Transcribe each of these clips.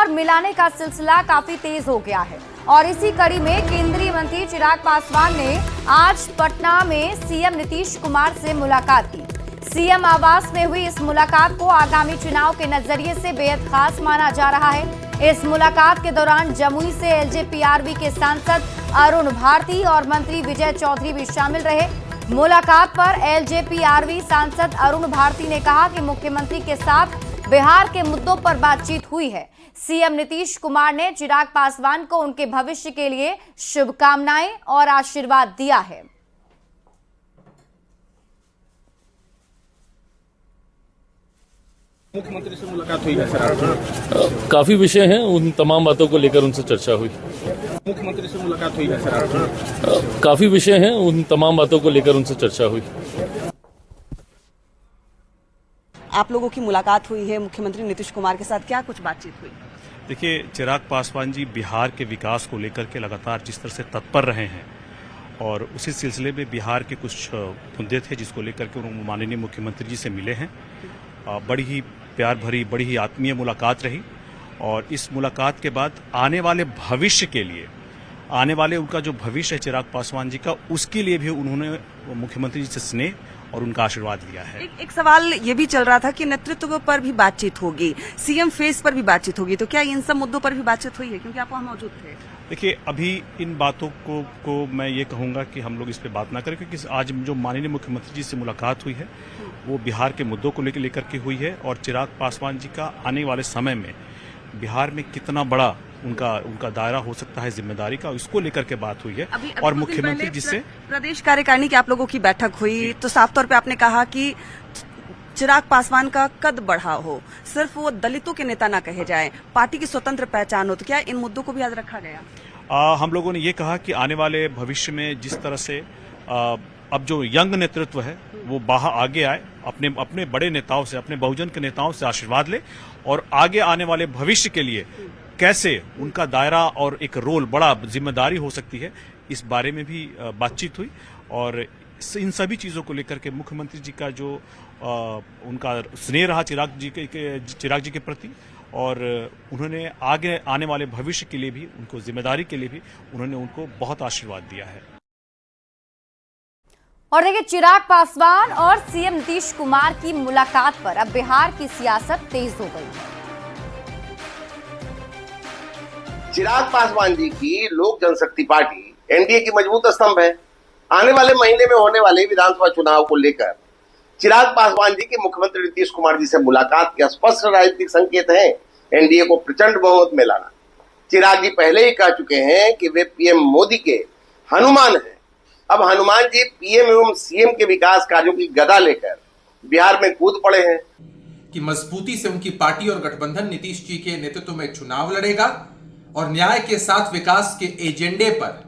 और मिलाने का सिलसिला काफी तेज हो गया है। और इसी कड़ी में केंद्रीय मंत्री चिराग पासवान ने आज पटना में सीएम नीतीश कुमार से मुलाकात की। सीएम आवास में हुई इस मुलाकात को आगामी चुनाव के नजरिए से बेहद खास माना जा रहा है। इस मुलाकात के दौरान जमुई से एलजेपीआरवी के सांसद अरुण भारती और मंत्री विजय चौधरी भी शामिल रहे। मुलाकात पर एलजेपीआरवी सांसद अरुण भारती ने कहा कि मुख्यमंत्री के साथ बिहार के मुद्दों पर बातचीत हुई है। सीएम नीतीश कुमार ने चिराग पासवान को उनके भविष्य के लिए शुभकामनाएं और आशीर्वाद दिया है। मुख्यमंत्री से मुलाकात हुई है सर? काफी विषय हैं, उन तमाम बातों को लेकर उनसे चर्चा हुई। मुख्यमंत्री से मुलाकात हुई है सर? काफी विषय हैं, उन तमाम बातों को लेकर उनसे चर्चा हुई। आप लोगों की मुलाकात हुई है मुख्यमंत्री नीतीश कुमार के साथ, क्या कुछ बातचीत हुई? देखिए, चिराग पासवान जी बिहार के विकास को लेकर के लगातार जिस तरह से तत्पर रहे हैं और उसी सिलसिले में बिहार के कुछ मुद्दे थे जिसको लेकर के उन्होंने माननीय मुख्यमंत्री जी से मिले हैं। बड़ी ही प्यार भरी, बड़ी ही आत्मीय मुलाकात रही और इस मुलाकात के बाद आने वाले भविष्य के लिए, आने वाले उनका जो भविष्य है चिराग पासवान जी का, उसके लिए भी उन्होंने मुख्यमंत्री जी से स्नेह और उनका आशीर्वाद लिया है। एक सवाल ये भी चल रहा था कि नेतृत्व पर भी बातचीत होगी, सीएम फेस पर भी बातचीत होगी, तो क्या इन सब मुद्दों पर भी बातचीत हुई है, क्योंकि आप वहाँ मौजूद थे? देखिए, अभी इन बातों को मैं ये कहूंगा कि हम लोग इस पे बात ना करें, क्योंकि आज जो माननीय मुख्यमंत्री जी से मुलाकात हुई है वो बिहार के मुद्दों को लेकर के हुई है और चिराग पासवान जी का आने वाले समय में बिहार में कितना बड़ा उनका दायरा हो सकता है जिम्मेदारी का, इसको लेकर के बात हुई है। अभी और मुख्यमंत्री जी से प्रदेश कार्यकारिणी की आप लोगों की बैठक हुई तो साफ तौर पे आपने कहा कि चिराग पासवान का कद बढ़ा हो, सिर्फ वो दलितों के नेता ना कहे जाए, पार्टी की स्वतंत्र पहचान हो, तो क्या इन मुद्दों को भी याद रखा गया? हम लोगों ने ये कहा कि आने वाले भविष्य में जिस तरह से अब जो यंग नेतृत्व है वो बाहर आगे आए, अपने बड़े नेताओं से, अपने बहुजन के नेताओं से आशीर्वाद ले और आगे आने वाले भविष्य के लिए कैसे उनका दायरा और एक रोल, बड़ा जिम्मेदारी हो सकती है, इस बारे में भी बातचीत हुई। और इन सभी चीजों को लेकर के मुख्यमंत्री जी का जो उनका स्नेह रहा चिराग जी के प्रति, और उन्होंने आगे आने वाले भविष्य के लिए भी, उनको जिम्मेदारी के लिए भी उन्होंने उनको बहुत आशीर्वाद दिया है। और देखिए, चिराग पासवान और सीएम नीतीश कुमार की मुलाकात पर अब बिहार की सियासत तेज हो गई है। चिराग पासवान जी की लोक जनशक्ति पार्टी एनडीए की मजबूत स्तंभ है। आने वाले महीने में होने वाले विधानसभा चुनाव को लेकर चिराग पासवान जी की मुख्यमंत्री नीतीश कुमार जी से मुलाकात के स्पष्ट राजनीतिक संकेत हैं एनडीए को प्रचंड बहुमत में लाना। चिराग जी पहले ही कह चुके हैं कि वे पीएम मोदी के हनुमान हैं। अब हनुमान जी पीएम एवं सीएम के विकास कार्यों की गदा लेकर बिहार में कूद पड़े हैं कि मजबूती से उनकी पार्टी और गठबंधन नीतीश जी के नेतृत्व में चुनाव लड़ेगा और न्याय के साथ विकास के एजेंडे पर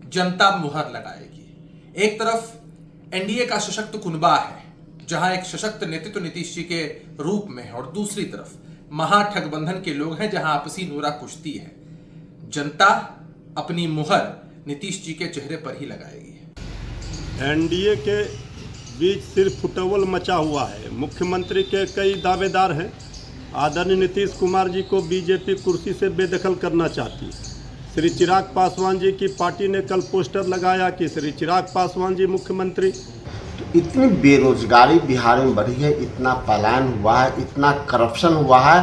जनता मुहर लगाएगी। एक तरफ एनडीए का सशक्त कुनबा है जहां एक सशक्त नेतृत्व नीतीश जी के रूप में है, और दूसरी तरफ महाठगबंधन के लोग हैं जहां आपसी नोरा कुश्ती है। जनता अपनी मुहर नीतीश जी के चेहरे पर ही लगाएगी। एनडीए के बीच सिर्फ फुटबॉल मचा हुआ है। मुख्यमंत्री के कई दावेदार हैं। आदरणीय नीतीश कुमार जी को बीजेपी कुर्सी से बेदखल करना चाहती है। श्री चिराग पासवान जी की पार्टी ने कल पोस्टर लगाया कि श्री चिराग पासवान जी मुख्यमंत्री। तो इतनी बेरोजगारी बिहार में बढ़ी है, इतना पलायन हुआ है, इतना करप्शन हुआ है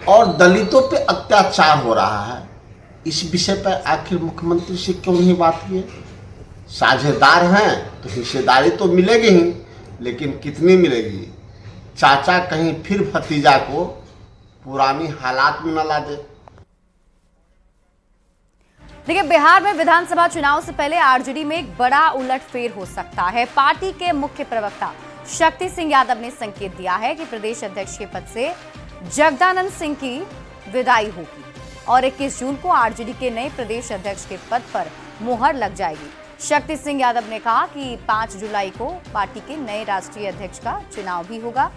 और दलितों पे अत्याचार हो रहा है। इस विषय पर आखिर मुख्यमंत्री से क्यों नहीं बात की है? साझेदार हैं तो हिस्सेदारी तो मिलेगी ही, लेकिन कितनी मिलेगी? चाचा कहीं फिर भतीजा को पुरानी हालात में न ला दे। देखिए, बिहार में विधानसभा चुनाव से पहले आरजेडी में एक बड़ा उलटफेर हो सकता है। पार्टी के मुख्य प्रवक्ता शक्ति सिंह यादव ने संकेत दिया है कि प्रदेश अध्यक्ष के पद से जगदानंद सिंह की विदाई होगी और 21 जून को आरजेडी के नए प्रदेश अध्यक्ष के पद पर मुहर लग जाएगी। शक्ति सिंह यादव ने कहा कि 5 जुलाई को पार्टी के नए राष्ट्रीय अध्यक्ष का चुनाव भी होगा।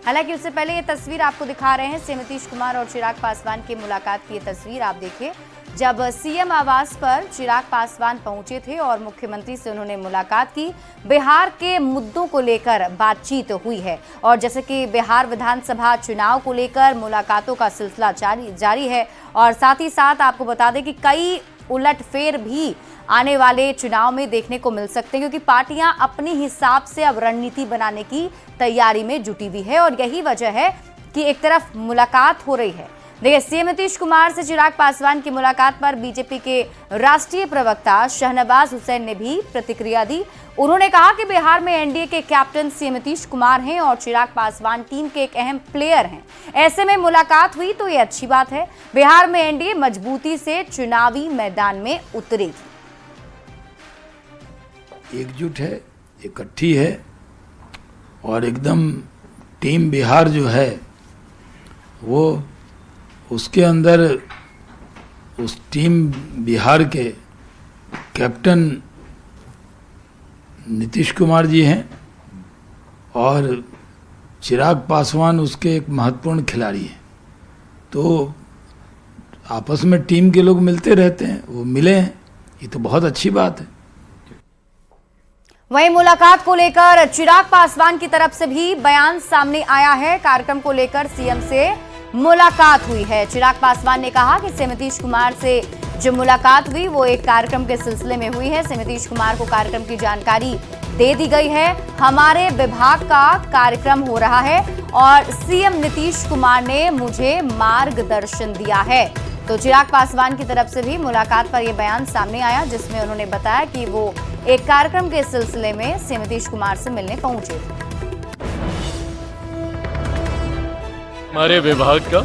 हालांकि उससे पहले ये तस्वीर आपको दिखा रहे हैं, सीएम नीतीश कुमार और चिराग पासवान की मुलाकात की ये तस्वीर आप देखिए। जब सीएम आवास पर चिराग पासवान पहुंचे थे और मुख्यमंत्री से उन्होंने मुलाकात की। बिहार के मुद्दों को लेकर बातचीत हुई है और जैसे कि बिहार विधानसभा चुनाव को लेकर मुलाकातों का सिलसिला जारी है और साथ ही साथ आपको बता दें कि कई उलटफेर भी आने वाले चुनाव में देखने को मिल सकते हैं, क्योंकि पार्टियां अपने हिसाब से अब रणनीति बनाने की तैयारी में जुटी हुई है और यही वजह है कि एक तरफ मुलाकात हो रही है। देखिए, सीएम नीतीश कुमार से चिराग पासवान की मुलाकात पर बीजेपी के राष्ट्रीय प्रवक्ता शहनवाज हुसैन ने भी प्रतिक्रिया दी। उन्होंने कहा कि बिहार में एनडीए के कैप्टन सीएम नीतीश कुमार हैं और चिराग पासवान टीम के एक अहम प्लेयर हैं। ऐसे में मुलाकात हुई तो ये अच्छी बात है। बिहार में एनडीए मजबूती से चुनावी मैदान में उतरेगी। एकजुट है, इकट्ठी है और एकदम टीम बिहार जो है वो उसके अंदर उस टीम बिहार के कैप्टन नीतीश कुमार जी हैं और चिराग पासवान उसके एक महत्वपूर्ण खिलाड़ी हैं। तो आपस में टीम के लोग मिलते रहते हैं, वो मिले हैं, ये तो बहुत अच्छी बात है। वहीं मुलाकात को लेकर चिराग पासवान की तरफ से भी बयान सामने आया है। कार्यक्रम को लेकर सीएम से मुलाकात हुई है। चिराग पासवान ने कहा कि सीएम नीतीश कुमार से जो मुलाकात हुई वो एक कार्यक्रम के सिलसिले में हुई है। सीएम नीतीश कुमार को कार्यक्रम की जानकारी दे दी गई है। हमारे विभाग का कार्यक्रम हो रहा है और सीएम नीतीश कुमार ने मुझे मार्गदर्शन दिया है। तो चिराग पासवान की तरफ से भी मुलाकात पर यह बयान सामने आया, जिसमें उन्होंने बताया कि वो एक कार्यक्रम के सिलसिले में सीएम नीतीश कुमार से मिलने पहुंचे। हमारे विभाग का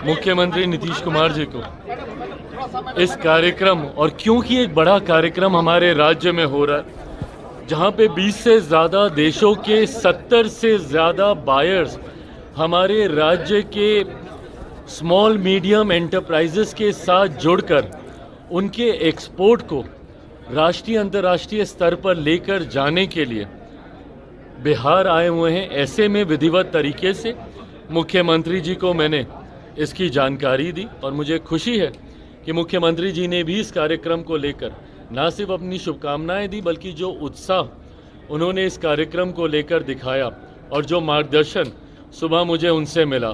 मुख्यमंत्री नीतीश कुमार जी को इस कार्यक्रम, और क्योंकि एक बड़ा कार्यक्रम हमारे राज्य में हो रहा है जहां पे 20 से ज़्यादा देशों के 70 से ज़्यादा बायर्स हमारे राज्य के स्मॉल मीडियम एंटरप्राइजेस के साथ जुड़कर उनके एक्सपोर्ट को राष्ट्रीय अंतर्राष्ट्रीय स्तर पर लेकर जाने के लिए बिहार आए हुए हैं। ऐसे में विधिवत तरीके से मुख्यमंत्री जी को मैंने इसकी जानकारी दी और मुझे खुशी है कि मुख्यमंत्री जी ने भी इस कार्यक्रम को लेकर न सिर्फ अपनी शुभकामनाएं दी, बल्कि जो उत्साह उन्होंने इस कार्यक्रम को लेकर दिखाया और जो मार्गदर्शन सुबह मुझे उनसे मिला।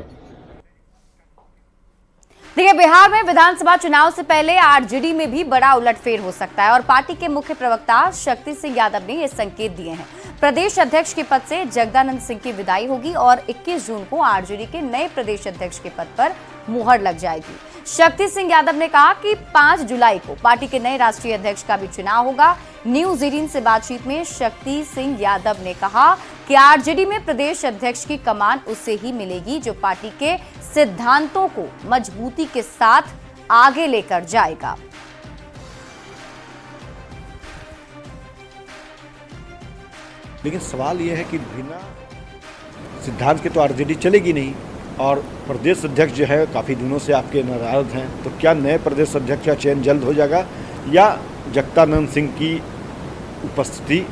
देखिए, बिहार में विधानसभा चुनाव से पहले आरजेडी में भी बड़ा उलटफेर हो सकता है और पार्टी के मुख्य प्रवक्ता शक्ति सिंह यादव ने ये संकेत दिए हैं। प्रदेश अध्यक्ष के पद से जगदानंद सिंह की विदाई होगी और 21 जून को आरजेडी के नए प्रदेश अध्यक्ष के पद पर मुहर लग जाएगी। शक्ति सिंह यादव ने कहा कि 5 जुलाई को पार्टी के नए राष्ट्रीय अध्यक्ष का भी चुनाव होगा। न्यूज 18 से बातचीत में शक्ति सिंह यादव ने कहा कि आरजेडी में प्रदेश अध्यक्ष की कमान उसे ही मिलेगी जो पार्टी के सिद्धांतों को मजबूती के साथ आगे लेकर जाएगा। लेकिन सवाल यह है कि बिना सिद्धांत के तो आरजेडी चलेगी नहीं और प्रदेश अध्यक्ष जो है काफ़ी दिनों से आपके नाराज हैं, तो क्या नए प्रदेश अध्यक्ष का चयन जल्द हो जाएगा या जगदानंद सिंह की उपस्थिति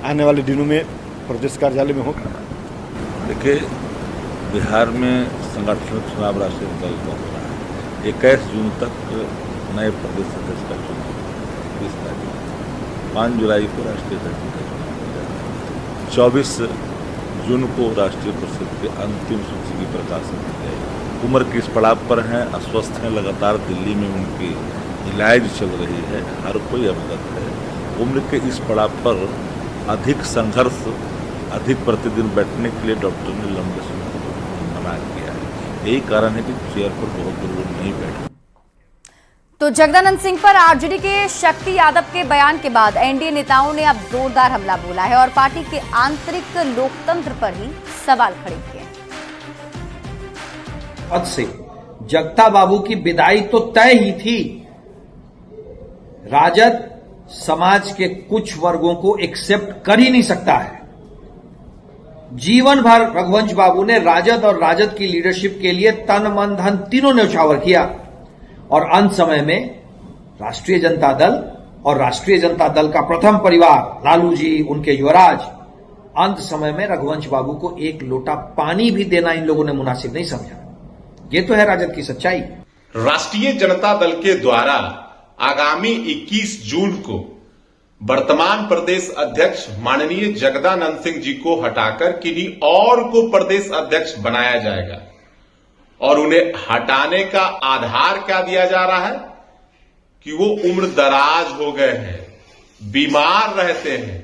आने वाले दिनों में प्रदेश कार्यालय में होगी? देखिए, बिहार में संगठन चुनाव राष्ट्रीय दल का हो रहा है। 21 जून तक नए प्रदेश अध्यक्ष का चुनाव, 20 तारीख 5 जुलाई को राष्ट्रीय अध्यक्ष का चुनाव हो जाएगा। 24 जून को राष्ट्रीय परिषद की अंतिम सूची की प्रकाशन की जाएगी। उम्र के इस पड़ाव पर हैं, अस्वस्थ हैं, लगातार दिल्ली में उनकी इलाज चल रही है, हर कोई अवगत है। उम्र के इस पड़ाव पर अधिक संघर्ष, अधिक प्रतिदिन बैठने के लिए डॉक्टर ने लंबे समय मना किया है। यही कारण है कि चेयर पर बहुत लोग नहीं बैठे। तो जगदानंद सिंह पर आरजेडी के शक्ति यादव के बयान के बाद एनडीए नेताओं ने अब जोरदार हमला बोला है और पार्टी के आंतरिक लोकतंत्र पर ही सवाल खड़े किए। पद से जगता बाबू की विदाई तो तय ही थी। राजद समाज के कुछ वर्गों को एक्सेप्ट कर ही नहीं सकता है। जीवन भर रघुवंश बाबू ने राजद और राजद की लीडरशिप के लिए तन मन धन तीनों न्यौछावर किया और अंत समय में राष्ट्रीय जनता दल और राष्ट्रीय जनता दल का प्रथम परिवार लालू जी, उनके युवराज, अंत समय में रघुवंश बाबू को एक लोटा पानी भी देना इन लोगों ने मुनासिब नहीं समझा। ये तो है राजद की सच्चाई। राष्ट्रीय जनता दल के द्वारा आगामी 21 जून को वर्तमान प्रदेश अध्यक्ष माननीय जगदानंद सिंह जी को हटाकर किन्हीं और को प्रदेश अध्यक्ष बनाया जाएगा और उन्हें हटाने का आधार क्या दिया जा रहा है कि वो उम्र दराज हो गए हैं, बीमार रहते हैं,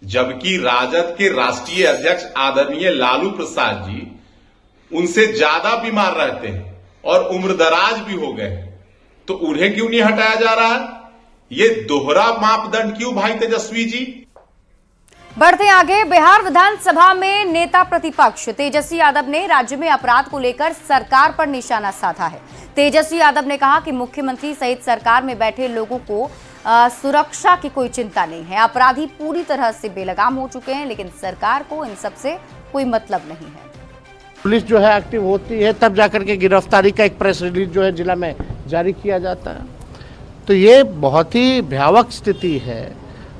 जबकि राजद के राष्ट्रीय अध्यक्ष आदरणीय लालू प्रसाद जी उनसे ज्यादा बीमार रहते हैं और उम्र दराज भी हो गए हैं, तो उन्हें क्यों नहीं हटाया जा रहा है? ये दोहरा मापदंड क्यों भाई तेजस्वी जी? बढ़ते आगे, बिहार विधानसभा में नेता प्रतिपक्ष तेजस्वी यादव ने राज्य में अपराध को लेकर सरकार पर निशाना साधा है। तेजस्वी यादव ने कहा कि मुख्यमंत्री सहित सरकार में बैठे लोगों को सुरक्षा की कोई चिंता नहीं है। अपराधी पूरी तरह से बेलगाम हो चुके हैं, लेकिन सरकार को इन सब से कोई मतलब नहीं है। पुलिस जो है एक्टिव होती है तब जाकर के गिरफ्तारी का एक प्रेस रिलीज जो है जिला में जारी किया जाता है। तो ये बहुत ही भयावह स्थिति है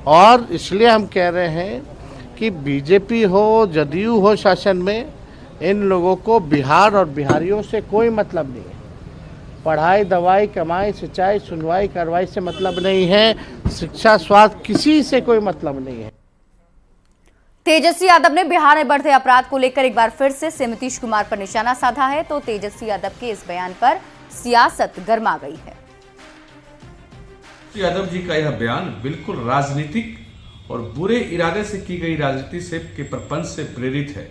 और इसलिए हम कह रहे हैं कि बीजेपी हो जदयू हो शासन में, इन लोगों को बिहार और बिहारियों से कोई मतलब नहीं है। पढ़ाई, दवाई, कमाई, सिंचाई, सुनवाई, कार्रवाई से मतलब नहीं है। शिक्षा, स्वास्थ्य, किसी से कोई मतलब नहीं है। तेजस्वी यादव ने बिहार में बढ़ते अपराध को लेकर एक बार फिर से नीतीश कुमार पर निशाना साधा है, तो तेजस्वी यादव के इस बयान पर सियासत गर्मा गई है। यादव जी का यह बयान बिल्कुल राजनीतिक और बुरे इरादे से की गई राजनीति से के प्रपंच से प्रेरित है।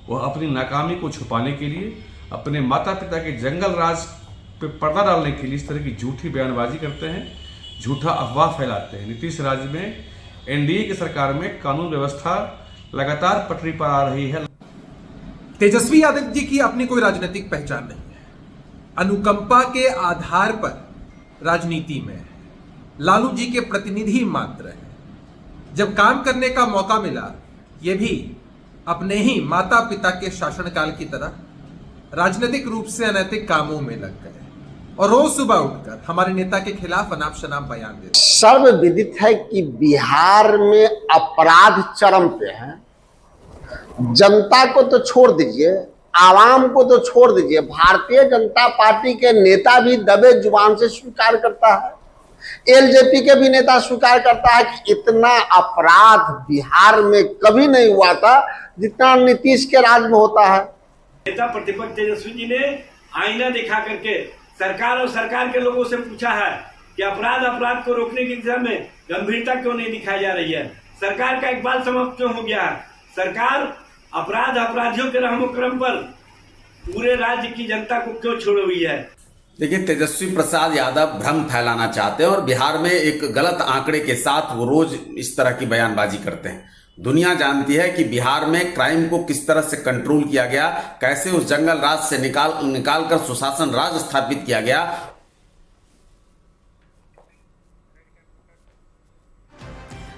वह अपनी नाकामी को छुपाने के लिए, अपने माता पिता के जंगल राज पे पर्दा डालने के लिए इस तरह की झूठी बयानबाजी करते हैं, झूठा अफवाह फैलाते हैं। नीतीश राज्य में एनडीए की सरकार में कानून व्यवस्था लगातार पटरी पर आ रही है। तेजस्वी यादव जी की अपनी कोई राजनीतिक पहचान नहीं है। अनुकंपा के आधार पर राजनीति में लालू जी के प्रतिनिधि मात्र हैं। जब काम करने का मौका मिला, ये भी अपने ही माता पिता के शासनकाल की तरह राजनीतिक रूप से अनैतिक कामों में लग गए और रोज सुबह उठकर हमारे नेता के खिलाफ अनाप शनाप बयान देते। सर्वविदित है कि बिहार में अपराध चरम पे है। जनता को तो छोड़ दीजिए, आवाम को तो छोड़ दीजिए, भारतीय जनता पार्टी के नेता भी दबे जुबान से स्वीकार करता है, एलजेपी के भी नेता स्वीकार करता है कि इतना अपराध बिहार में कभी नहीं हुआ था जितना नीतीश के राज में होता है। नेता प्रतिपक्ष तेजस्वी जी ने आईना दिखा करके सरकार और सरकार के लोगों से पूछा है कि अपराध को रोकने की दिशा में गंभीरता क्यों नहीं दिखाई जा रही है। सरकार का इकबाल समाप्त क्यों हो गया है। सरकार अपराधियों के रहमो क्रम पर पूरे राज्य की जनता को क्यों छोड़ी हुई है। देखिए, तेजस्वी प्रसाद यादव भ्रम फैलाना चाहते हैं और बिहार में एक गलत आंकड़े के साथ वो रोज इस तरह की बयानबाजी करते हैं। दुनिया जानती है कि बिहार में क्राइम को किस तरह से कंट्रोल किया गया, कैसे उस जंगल राज से निकाल कर सुशासन राज स्थापित किया गया।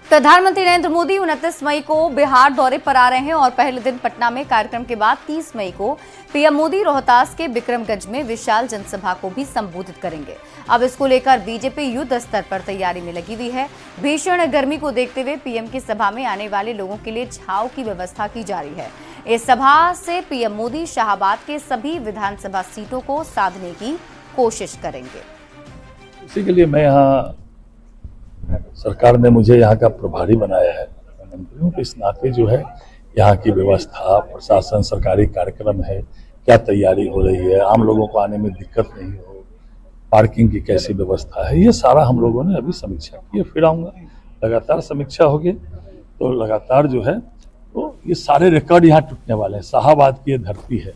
प्रधानमंत्री नरेंद्र मोदी 29 मई को बिहार दौरे पर आ रहे हैं और पहले दिन पटना में कार्यक्रम के बाद 30 मई को पीएम मोदी रोहतास के बिक्रमगंज में विशाल जनसभा को भी संबोधित करेंगे। अब इसको लेकर बीजेपी युद्ध स्तर पर तैयारी में लगी हुई है। भीषण गर्मी को देखते हुए पीएम की सभा में आने वाले लोगों के लिए छांव की व्यवस्था की जा रही है। इस सभा से पीएम मोदी शाहाबाद के सभी विधानसभा सीटों को साधने की कोशिश करेंगे। इसी के लिए मैं यहाँ, सरकार ने मुझे यहाँ का प्रभारी बनाया है मंत्रियों के इस नाते जो है यहाँ की व्यवस्था, प्रशासन, सरकारी कार्यक्रम है, क्या तैयारी हो रही है, आम लोगों को आने में दिक्कत नहीं हो, पार्किंग की कैसी व्यवस्था है, ये सारा हम लोगों ने अभी समीक्षा की है। फिर आऊँगा, लगातार समीक्षा होगी तो लगातार जो है तो ये सारे रिकॉर्ड यहाँ टूटने वाले हैं। शाहाबाद की ये धरती है।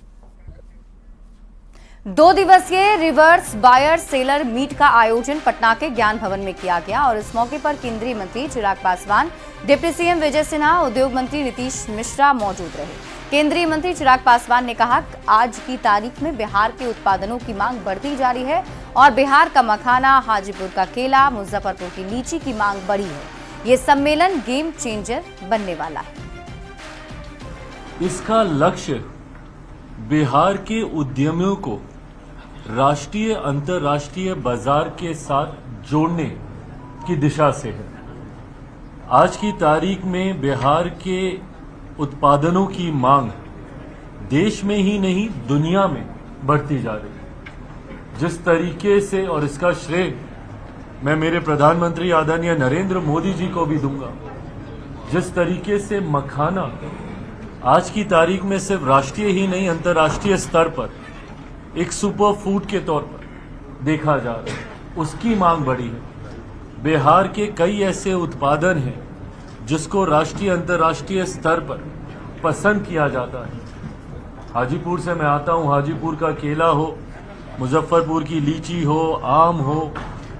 2 दिवसीय रिवर्स बायर सेलर मीट का आयोजन पटना के ज्ञान भवन में किया गया और इस मौके पर केंद्रीय मंत्री चिराग पासवान, डिप्टी सीएम विजय सिन्हा, उद्योग मंत्री नीतीश मिश्रा मौजूद रहे। केंद्रीय मंत्री चिराग पासवान ने कहा कि आज की तारीख में बिहार के उत्पादनों की मांग बढ़ती जा रही है और बिहार का मखाना, हाजीपुर का केला, मुजफ्फरपुर की लीची की मांग बढ़ी है। ये सम्मेलन गेम चेंजर बनने वाला है। इसका लक्ष्य बिहार के उद्यमियों को राष्ट्रीय अंतर्राष्ट्रीय बाजार के साथ जोड़ने की दिशा से है। आज की तारीख में बिहार के उत्पादनों की मांग देश में ही नहीं दुनिया में बढ़ती जा रही है। जिस तरीके से, और इसका श्रेय मैं मेरे प्रधानमंत्री आदरणीय नरेंद्र मोदी जी को भी दूंगा, जिस तरीके से मखाना आज की तारीख में सिर्फ राष्ट्रीय ही नहीं अंतर्राष्ट्रीय स्तर पर एक सुपर फूड के तौर पर देखा जा रहा है, उसकी मांग बढ़ी है। बिहार के कई ऐसे उत्पादन हैं जिसको राष्ट्रीय अंतर्राष्ट्रीय स्तर पर पसंद किया जाता है। हाजीपुर से मैं आता हूं, हाजीपुर का केला हो, मुजफ्फरपुर की लीची हो, आम हो,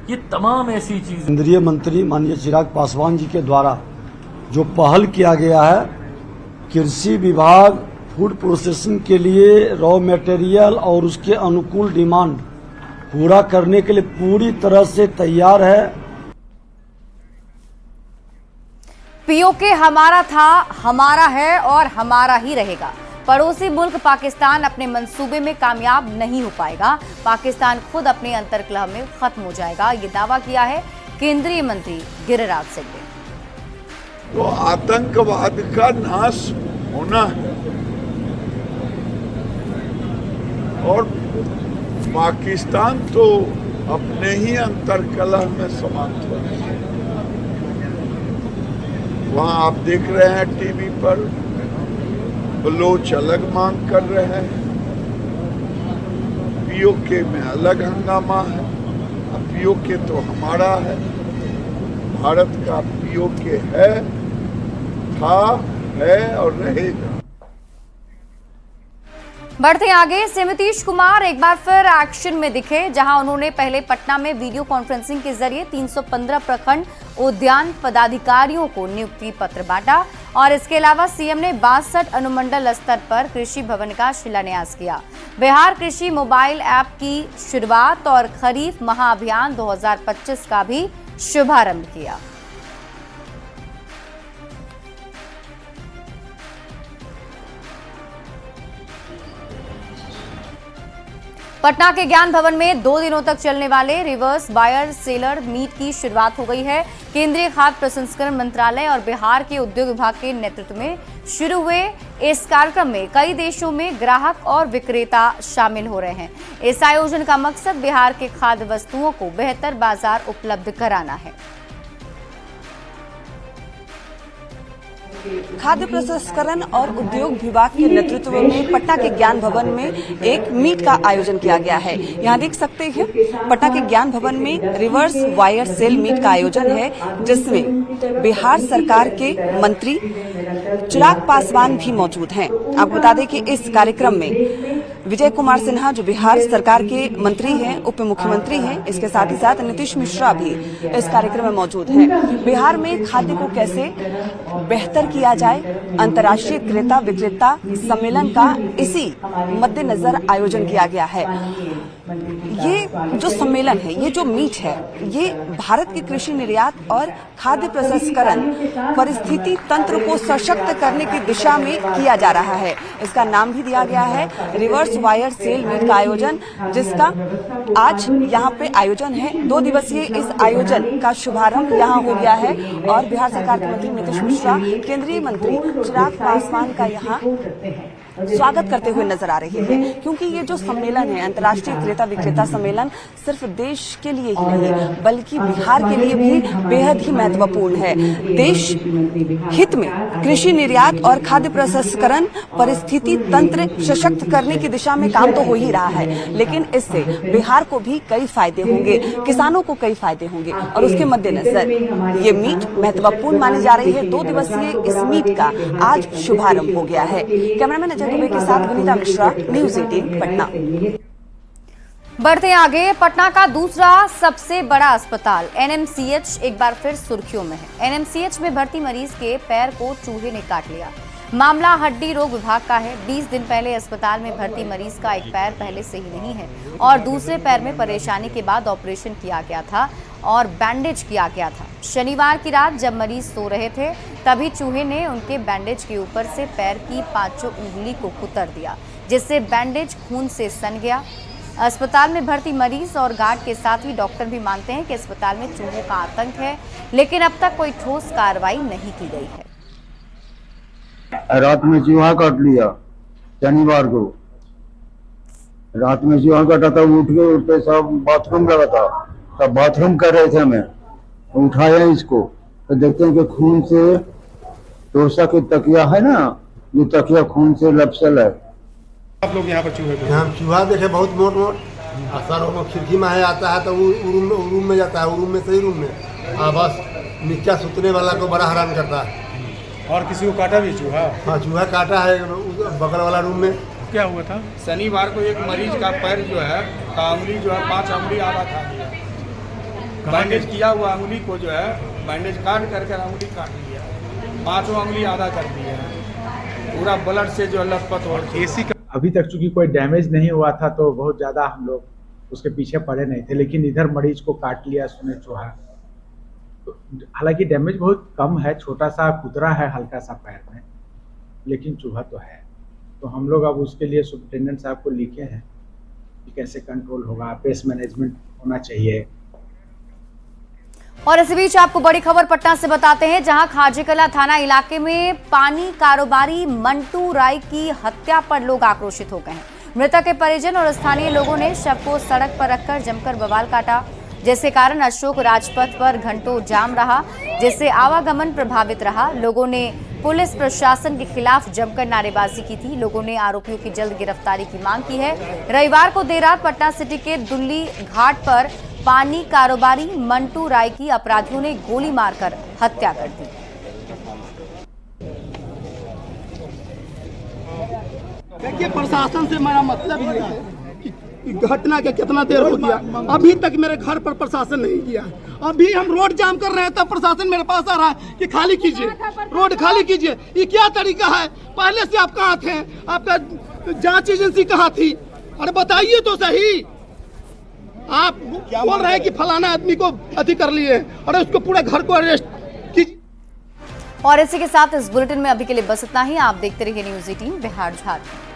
ये तमाम ऐसी चीजें। केंद्रीय मंत्री माननीय चिराग पासवान जी के द्वारा जो पहल किया गया है, कृषि विभाग फूड प्रोसेसिंग के लिए रॉ मटेरियल और उसके अनुकूल डिमांड पूरा करने के लिए पूरी तरह से तैयार है। पीओके हमारा था, हमारा है और हमारा ही रहेगा। पड़ोसी मुल्क पाकिस्तान अपने मंसूबे में कामयाब नहीं हो पाएगा। पाकिस्तान खुद अपने अंतर्कलह में खत्म हो जाएगा, ये दावा किया है केंद्रीय मंत्री गिरिराज सिंह ने। तो आतंकवाद का नाश होना है और पाकिस्तान तो अपने ही अंतर्कलह में समाप्त हो गया। वहां आप देख रहे हैं टीवी पर बलोच अलग मांग कर रहे हैं, पीओके में अलग हंगामा है। अब पीओके तो हमारा है, भारत का पीओके है, था, है और रहेगा। बढ़ते आगे, नीतीश कुमार एक बार फिर एक्शन में दिखे, जहां उन्होंने पहले पटना में वीडियो कॉन्फ्रेंसिंग के जरिए 315 प्रखंड उद्यान पदाधिकारियों को नियुक्ति पत्र बांटा और इसके अलावा सीएम ने 62 अनुमंडल स्तर पर कृषि भवन का शिलान्यास किया। बिहार कृषि मोबाइल ऐप की शुरुआत और खरीफ महाअभियान 2025 का भी शुभारंभ किया। पटना के ज्ञान भवन में 2 दिनों तक चलने वाले रिवर्स बायर सेलर मीट की शुरुआत हो गई है। केंद्रीय खाद्य प्रसंस्करण मंत्रालय और बिहार के उद्योग विभाग के नेतृत्व में शुरू हुए इस कार्यक्रम में कई देशों में ग्राहक और विक्रेता शामिल हो रहे हैं। इस आयोजन का मकसद बिहार के खाद्य वस्तुओं को बेहतर बाजार उपलब्ध कराना है। खाद्य प्रसंस्करण और उद्योग विभाग के नेतृत्व में पटना के ज्ञान भवन में एक मीट का आयोजन किया गया है। यहाँ देख सकते हैं पटना के ज्ञान भवन में रिवर्स वायर सेल मीट का आयोजन है, जिसमें बिहार सरकार के मंत्री चिराग पासवान भी मौजूद हैं। आपको बता दें कि इस कार्यक्रम में विजय कुमार सिन्हा जो बिहार सरकार के मंत्री हैं, उप मुख्यमंत्री हैं, इसके साथ ही साथ नीतीश मिश्रा भी इस कार्यक्रम में मौजूद हैं। बिहार में खाद्य को कैसे बेहतर किया जाए, अंतर्राष्ट्रीय क्रेता विक्रेता सम्मेलन का इसी मद्देनजर आयोजन किया गया है। ये जो सम्मेलन है, ये जो मीट है, ये भारत के कृषि निर्यात और खाद्य प्रसंस्करण परिस्थिति तंत्र को सशक्त करने की दिशा में किया जा रहा है। इसका नाम भी दिया गया है रिवर्स वायर सेल मीट का आयोजन, जिसका आज यहाँ पे आयोजन है। 2 दिवसीय इस आयोजन का शुभारंभ यहाँ हो गया है और बिहार सरकार के मंत्री नीतीश मिश्रा, केंद्रीय मंत्री चिराग पासवान का यहाँ स्वागत करते हुए नजर आ रही है, क्योंकि ये जो सम्मेलन है, अंतर्राष्ट्रीय क्रेता विक्रेता सम्मेलन, सिर्फ देश के लिए ही नहीं बल्कि बिहार के लिए भी बेहद ही महत्वपूर्ण है। देश हित में कृषि निर्यात और खाद्य प्रसंस्करण परिस्थिति तंत्र सशक्त करने की दिशा में काम तो हो ही रहा है, लेकिन इससे बिहार को भी कई फायदे होंगे, किसानों को कई फायदे होंगे और उसके मद्देनजर ये मीट महत्वपूर्ण मानी जा रही है। 2 दिवसीय इस मीट का आज शुभारंभ हो गया है। कैमरामैन दुबे के साथ विनीता मिश्रा, न्यूज़ 18 पटना। बढ़ते आगे, पटना का दूसरा सबसे बड़ा अस्पताल एनएमसीएच एक बार फिर सुर्खियों में है। एनएमसीएच में भर्ती मरीज के पैर को चूहे ने काट लिया। मामला हड्डी रोग विभाग का है। 20 दिन पहले अस्पताल में भर्ती मरीज का एक पैर पहले से ही नहीं है और दूसरे पैर में परेशानी के बाद ऑपरेशन किया गया था और बैंडेज किया गया था। शनिवार की रात जब मरीज सो रहे थे, तभी चूहे ने उनके बैंडेज के ऊपर से पैर की 5 उंगली को कुतर दिया, जिससे बैंडेज खून से सन गया। अस्पताल में भर्ती मरीज और गार्ड के साथ ही डॉक्टर भी मानते हैं कि अस्पताल में चूहों का आतंक है, लेकिन अब तक कोई ठोस कार्रवाई नहीं की गई है। रात में चूहा काट लिया शनिवार को, रात में जो कटा था उठ के सब बाथरूम लगा था, तब बाथरूम कर रहे थे हमें, उठाया इसको तो देखते हैं कि खून से तोरसा के तकिया है ना, ये तकिया खून से लपसल है। आप लोग यहाँ पर चूहे को? हम चूहा देखे बहुत मोट मोट, सर खिड़की में आता है तो वो रूम में जाता है, वो रूम में सही रूम में, बस नीचा सुतने वाला को बड़ा हैरान करता है। और किसी को काटा भी चूहा? हाँ चूहा काटा है बगल वाला रूम में। क्या हुआ था? शनिवार को एक मरीज का पैर जो है अंगुली जो है 5 अंगुली आधा खा लिया, बैंडेज किया हुआ अंगुली को जो है बैंडेज काट करके अंगुली काट लिया, 5 अंगुली आधा कर दिया, पूरा ब्लड से जो लथपथ हो रही। अभी तक चूंकि कोई डैमेज नहीं हुआ था तो बहुत ज़्यादा हम लोग उसके पीछे पड़े नहीं थे, लेकिन इधर मरीज को काट लिया सुने चूहा। तो हालांकि डैमेज बहुत कम है, छोटा सा कुतरा है हल्का सा पैर में, लेकिन चूहा तो है। तो हम लोग अब उसके लिए सुपरिटेंडेंट साहब को लिखे हैं कि कैसे कंट्रोल होगा, पेस्ट मैनेजमेंट होना चाहिए। और इसी बीच आपको बड़ी खबर पटना से बताते हैं, जहां खाजेकला थाना इलाके में पानी कारोबारी मंटू राय की हत्या पर लोग आक्रोशित हो गए हैं। मृतक के परिजन और स्थानीय लोगों ने शव को सड़क पर रखकर जमकर बवाल काटा, जिसके कारण अशोक राजपथ पर घंटों जाम रहा, जिससे आवागमन प्रभावित रहा। लोगों ने पुलिस प्रशासन के खिलाफ जमकर नारेबाजी की थी। लोगों ने आरोपियों की जल्द गिरफ्तारी की मांग की है। रविवार को देर रात पटना सिटी के दुल्ली घाट पर पानी कारोबारी मंटू राय की अपराधियों ने गोली मारकर हत्या कर दी। देखिए, प्रशासन से मेरा मतलब ये है कि घटना के कितना देर हो गया, अभी तक मेरे घर पर प्रशासन नहीं किया। अभी हम रोड जाम कर रहे हैं तब प्रशासन मेरे पास आ रहा है कि खाली कीजिए, रोड खाली कीजिए। ये क्या तरीका है? पहले से आप कहाँ थे? आपका जांच एजेंसी कहाँ थी? अरे बताइए तो सही। आप बोल रहे हैं कि फलाना आदमी को अति कर लिए और उसको पूरे घर को अरेस्ट कीजिए। और इसी के साथ इस बुलेटिन में अभी के लिए बस इतना ही। आप देखते रहिए न्यूज़ 18 बिहार झारखंड।